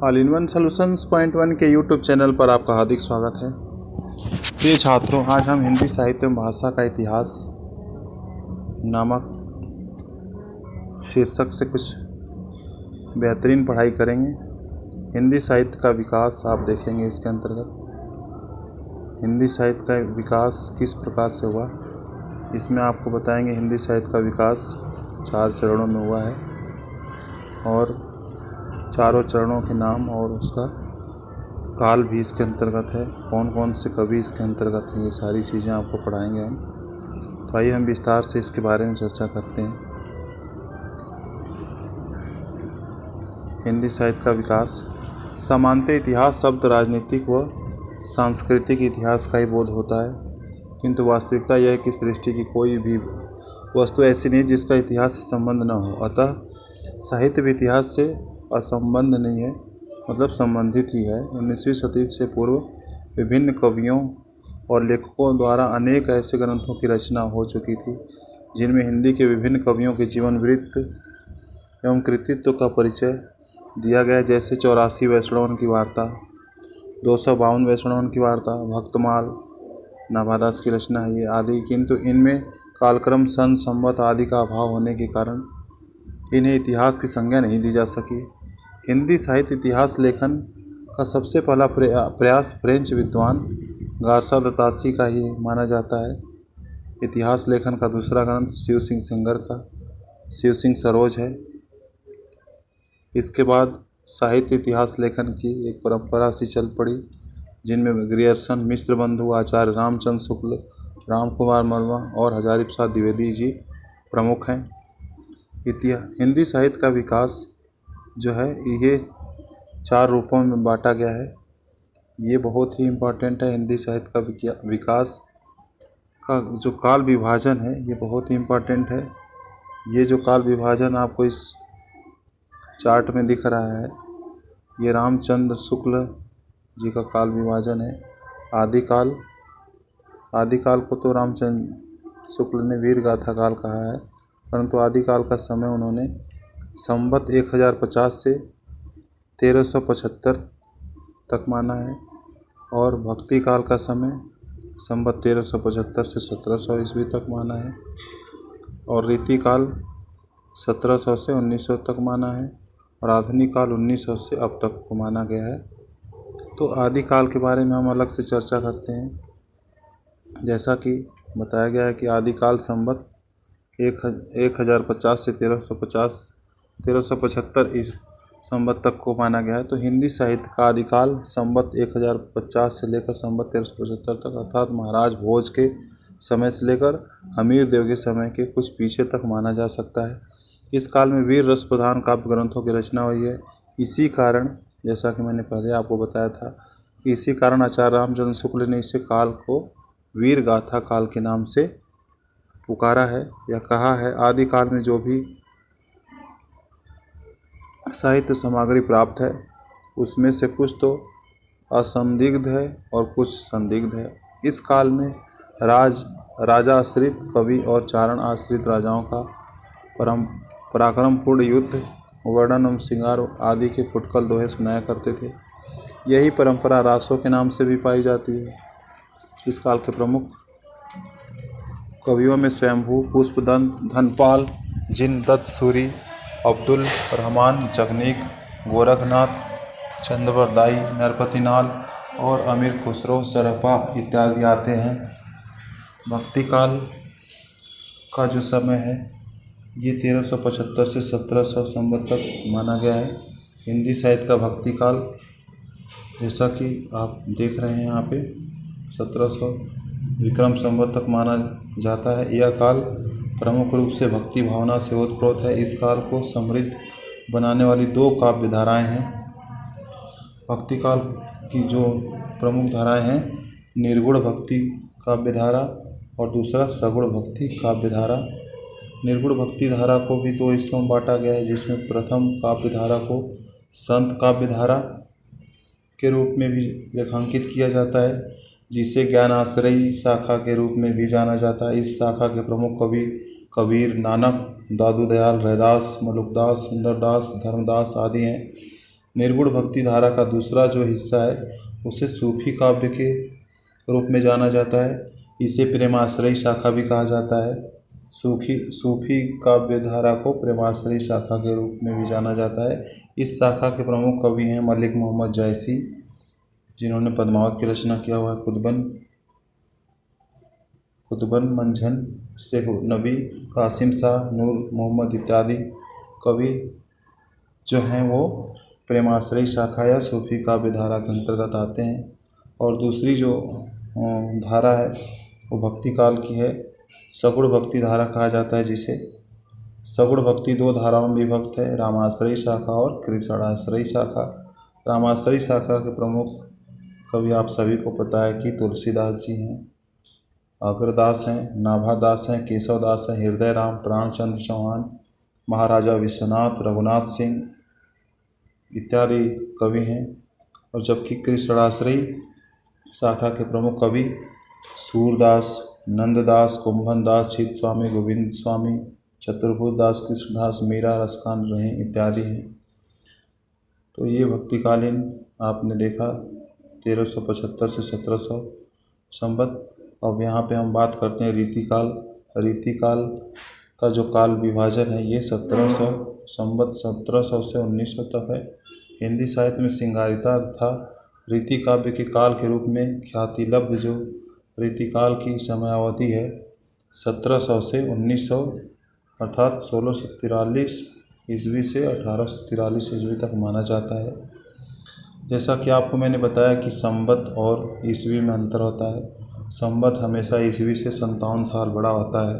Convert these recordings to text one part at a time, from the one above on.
All in one solutions point one के YouTube channel पर आपका हार्दिक स्वागत है। प्रिय छात्रों, आज हम हिंदी साहित्य में भाषा का इतिहास नामक शीर्षक से कुछ बेहतरीन पढ़ाई करेंगे। हिंदी साहित्य का विकास आप देखेंगे। इसके अंतर्गत हिंदी साहित्य का विकास किस प्रकार से हुआ, इसमें आपको बताएंगे। हिंदी साहित्य का विकास 4 चरणों में हुआ है और चारों चरणों के नाम और उसका काल भी इसके अंतर्गत है। कौन कौन से कवि इसके अंतर्गत हैं, ये सारी चीज़ें आपको पढ़ाएंगे हम। तो आइए हम विस्तार से इसके बारे में चर्चा करते हैं। हिंदी साहित्य का विकास। सामान्यतः इतिहास शब्द राजनीतिक व सांस्कृतिक इतिहास का ही बोध होता है, किंतु वास्तविकता यह है कि सृष्टि की कोई भी वस्तु ऐसी नहीं जिसका इतिहास से संबंध न हो। अतः साहित्य भी इतिहास से असंबंध नहीं है, मतलब संबंधित ही है। 19वीं शताब्दी से पूर्व विभिन्न कवियों और लेखकों द्वारा अनेक ऐसे ग्रंथों की रचना हो चुकी थी जिनमें हिंदी के विभिन्न कवियों के जीवन वृत्त एवं कृतित्व का परिचय दिया गया, जैसे 84 वैष्णवन की वार्ता, 252 वैष्णवन की वार्ता, भक्तमाल, नाभादास की रचना है ये आदि। किंतु इनमें कालक्रम सन संवत आदि का अभाव होने के कारण इन्हें इतिहास की संज्ञा नहीं दी जा सकी। हिंदी साहित्य इतिहास लेखन का सबसे पहला प्रयास फ्रेंच विद्वान गार्सा द तासी का ही माना जाता है। इतिहास लेखन का दूसरा ग्रंथ शिव सिंह सेंगर का शिव सिंह सरोज है। इसके बाद साहित्य इतिहास लेखन की एक परंपरा सी चल पड़ी, जिनमें ग्रियर्सन, मिश्र बंधु, आचार्य रामचंद्र शुक्ल, राम कुमार वर्मा और हजारी प्रसाद द्विवेदी जी प्रमुख हैं। हिंदी साहित्य का विकास जो है ये 4 रूपों में बांटा गया है। ये बहुत ही इम्पोर्टेंट है। हिंदी साहित्य का विकास का जो काल विभाजन है ये बहुत ही इम्पोर्टेंट है। ये जो काल विभाजन आपको इस चार्ट में दिख रहा है, ये रामचंद्र शुक्ल जी का काल विभाजन है। आदिकाल को तो रामचंद्र शुक्ल ने वीर गाथा काल कहा है, परंतु आदिकाल का समय उन्होंने संवत 1050 से 1375 तक माना है और भक्ति काल का समय संवत 1375 से 1700 ईस्वी तक माना है और रीति काल 1700 से 1900 तक माना है और आधुनिक काल 1900 से अब तक को माना गया है। तो आदिकाल के बारे में हम अलग से चर्चा करते हैं। जैसा कि बताया गया है कि आदिकाल संवत 1050 से 1375 इस संवत तक को माना गया है। तो हिंदी साहित्य का आदिकाल संवत 1050 से लेकर संवत 1375 तक, अर्थात महाराज भोज के समय से लेकर हमीर देव के समय के कुछ पीछे तक माना जा सकता है। इस काल में वीर रस प्रधान काव्य ग्रंथों की रचना हुई है। इसी कारण, जैसा कि मैंने पहले आपको बताया था, कि इसी कारण आचार्य रामचंद्र शुक्ल ने इसे काल को वीर गाथा काल के नाम से पुकारा है या कहा है। आदिकाल में जो भी साहित्य सामग्री प्राप्त है उसमें से कुछ तो असंदिग्ध है और कुछ संदिग्ध है। इस काल में राजा आश्रित कवि और चारण आश्रित राजाओं का पराक्रमपूर्ण युद्ध, वर्णन एवं श्रृंगार आदि के फुटकल दोहे सुनाया करते थे। यही परंपरा रासों के नाम से भी पाई जाती है। इस काल के प्रमुख कवियों में स्वयंभू, पुष्पदंत, धनपाल, जिनदत्त सूरी, अब्दुल रहमान जगनीक, गोरखनाथ, चंद्रवरदाई, नरपतिनाल और अमीर खुसरो सरपा इत्यादि आते हैं। भक्ति काल का जो समय है ये 1375 से 1700 संवत तक माना गया है। हिंदी साहित्य का भक्ति काल, जैसा कि आप देख रहे हैं यहाँ पे, 1700 विक्रम संवत तक माना जाता है। यह काल प्रमुख रूप से भक्ति भावना से ओतप्रोत है। इस काल को समृद्ध बनाने वाली 2 काव्य धाराएँ हैं। भक्ति काल की जो प्रमुख धाराएँ हैं, निर्गुण भक्ति काव्य धारा और दूसरा सगुण भक्ति काव्य धारा। निर्गुण भक्ति धारा को भी 2 हिस्सों में बांटा गया है, जिसमें प्रथम काव्य धारा को संत काव्य धारा के रूप में भी रेखांकित किया जाता है, जिसे ज्ञानाश्रयी शाखा के रूप में भी जाना जाता है। इस शाखा के प्रमुख कवि कबीर, नानक, दादू दयाल, रैदास, मलुकदास, सुंदरदास, धर्मदास आदि हैं। निर्गुण भक्ति धारा का दूसरा जो हिस्सा है उसे सूफी काव्य के रूप में जाना जाता है। इसे प्रेमाश्रयी शाखा भी कहा जाता है। सूफी काव्य धारा को प्रेमाश्रयी शाखा के रूप में भी जाना जाता है। इस शाखा के प्रमुख कवि हैं मलिक मोहम्मद जैसी, जिन्होंने पद्मावत की रचना किया हुआ है। कुतुबन मंझन, शेख नबी, कासिम शाह, नूर मोहम्मद इत्यादि कवि जो हैं वो प्रेमाश्रयी शाखा या सूफी काव्य धारा के अंतर्गत आते हैं। और दूसरी जो धारा है वो भक्ति काल की है। सगुण भक्ति धारा कहा जाता है जिसे। सगुण भक्ति दो धाराओं में विभक्त है, रामाश्रयी शाखा और कृष्णाश्रयी शाखा। रामाश्रयी शाखा के प्रमुख कवि आप सभी को पता है कि तुलसीदास जी हैं, अग्रदास हैं, नाभादास हैं, केशवदास हैं, हृदय राम, प्राणचंद्र चौहान, महाराजा विश्वनाथ, रघुनाथ सिंह इत्यादि कवि हैं। और जबकि कृष्णाश्रयी शाखा के प्रमुख कवि सूरदास, नंददास, कुंभनदास, चित स्वामी, गोविंद स्वामी, चतुर्भुज दास, कृष्णदास, मीरा, रसखान रहे इत्यादि हैं। तो ये भक्तिकालीन आपने देखा 1375 से 1700 संवत। अब यहाँ पे हम बात करते हैं रीतिकाल। रीतिकाल का जो काल विभाजन है ये 1700 संवत 1700 से 1900 तक है। हिंदी साहित्य में सिंगारिता तथा रीति काव्य के काल के रूप में ख्याति लब्ध जो रीतिकाल की समयावधि है 1700 से 1900 अर्थात 1643 ईस्वी से 1843 ईस्वी तक माना जाता है। जैसा कि आपको मैंने बताया कि संवत और ईस्वी में अंतर होता है। संवत हमेशा ईस्वी से 57 साल बड़ा होता है,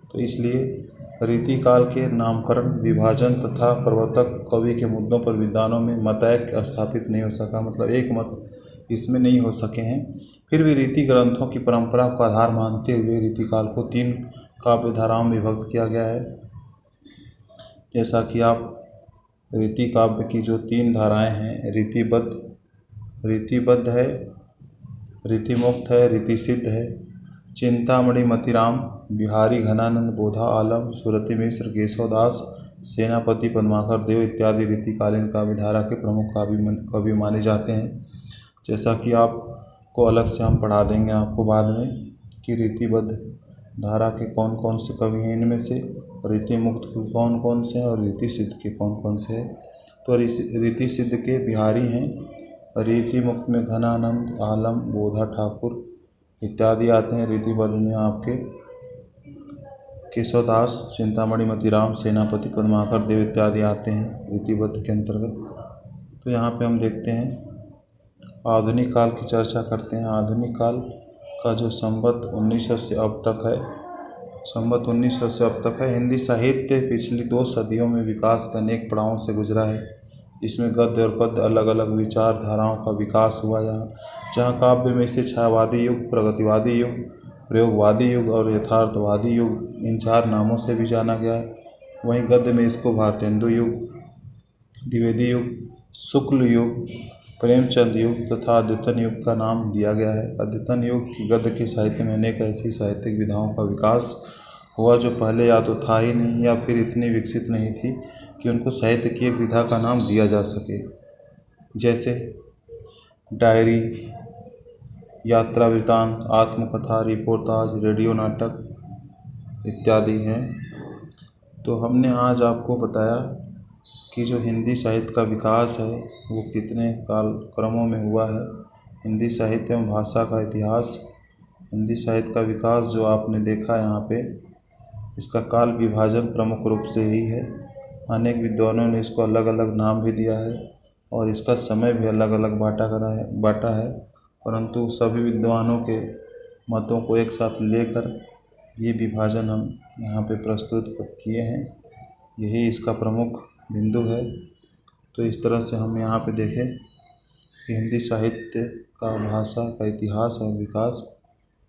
तो इसलिए रीतिकाल के नामकरण, विभाजन तथा प्रवर्तक कवि के मुद्दों पर विद्वानों में मतैक्य स्थापित नहीं हो सका, मतलब एक मत इसमें नहीं हो सके हैं। फिर भी रीति ग्रंथों की परंपरा को आधार मानते हुए रीतिकाल को 3 काव्य धाराओं में विभक्त किया गया है। जैसा कि आप रीति काव्य की जो 3 धाराएं हैं, रीतिबद्ध है, रीतिमुक्त है, रीतिसिद्ध है। चिंतामणि मतिराम, बिहारी घनानंद, बोधा आलम, सुरति मिश्र, केशवदास, सेनापति पद्माकर देव इत्यादि रीतिकालीन काव्य धारा के प्रमुख कवि माने जाते हैं। जैसा कि आपको अलग से हम पढ़ा देंगे आपको बाद में कि रीतिबद्ध धारा के कौन कौन से कवि हैं, इनमें से रीति मुक्त के कौन कौन से हैं और रीति सिद्ध के कौन कौन से हैं। तो रीति सिद्ध के बिहारी हैं, रीति मुक्त में घनानंद, आलम, बोधा ठाकुर इत्यादि आते हैं। रीतिबद्ध में आपके केशवदास, चिंतामणि मतिराम, सेनापति पद्माकर देव इत्यादि आते हैं रीतिबद्ध के अंतर्गत। तो यहाँ पे हम देखते हैं आधुनिक काल की चर्चा करते हैं। आधुनिक काल का जो संवत 1900 से अब तक है, संवत 1900 से अब तक है। हिंदी साहित्य पिछली 2 सदियों में विकास के अनेक पड़ावों से गुजरा है। इसमें गद्य और पद्य अलग अलग विचारधाराओं का विकास हुआ। जहाँ काव्य में से छायावादी युग, प्रगतिवादी युग, प्रयोगवादी युग और यथार्थवादी युग इन 4 नामों से भी जाना गया है। वहीं गद्य में इसको भारतेंदु युग, द्विवेदी युग, शुक्ल युग, प्रेमचंद युग तथा अद्यतन युग का नाम दिया गया है। अद्यतन युग की गद्य के साहित्य में अनेक ऐसी साहित्यिक विधाओं का विकास हुआ जो पहले या तो था ही नहीं या फिर इतनी विकसित नहीं थी कि उनको साहित्य की एक विधा का नाम दिया जा सके। जैसे डायरी, यात्रा वृत्तांत, आत्मकथा, रिपोर्टाज, रेडियो नाटक इत्यादि हैं। तो हमने आज आपको बताया कि जो हिंदी साहित्य का विकास है वो कितने कालक्रमों में हुआ है। हिंदी साहित्य एवं भाषा का इतिहास, हिंदी साहित्य का विकास जो आपने देखा यहाँ पे, इसका काल विभाजन प्रमुख रूप से ही है। अनेक विद्वानों ने इसको अलग अलग नाम भी दिया है और इसका समय भी अलग अलग बांटा है, परंतु सभी विद्वानों के मतों को एक साथ लेकर ये विभाजन हम यहाँ पे प्रस्तुत किए हैं। यही इसका प्रमुख बिंदु है। तो इस तरह से हम यहाँ पे देखें कि हिंदी साहित्य का, भाषा का इतिहास और विकास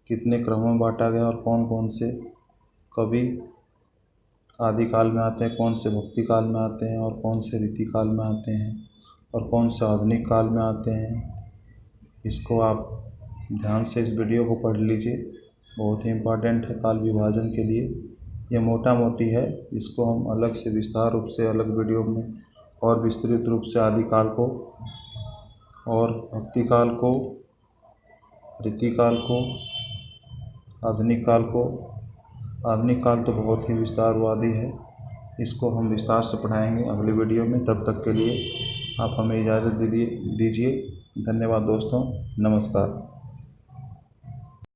कितने क्रमों में बांटा गया और कौन कौन से कवि आदिकाल में आते हैं, कौन से भक्ति काल में आते हैं और कौन से रीति काल में आते हैं और कौन से आधुनिक काल में आते हैं। इसको आप ध्यान से इस वीडियो को पढ़ लीजिए, बहुत ही इम्पोर्टेंट है काल विभाजन के लिए। ये मोटा मोटी है, इसको हम अलग से विस्तार रूप से अलग वीडियो में और विस्तृत रूप से आदिकाल को और भक्तिकाल को, रीतिकाल को, आधुनिक काल को। आधुनिक काल तो बहुत ही विस्तारवादी है, इसको हम विस्तार से पढ़ाएंगे अगले वीडियो में। तब तक के लिए आप हमें इजाज़त दीजिए। धन्यवाद दोस्तों, नमस्कार।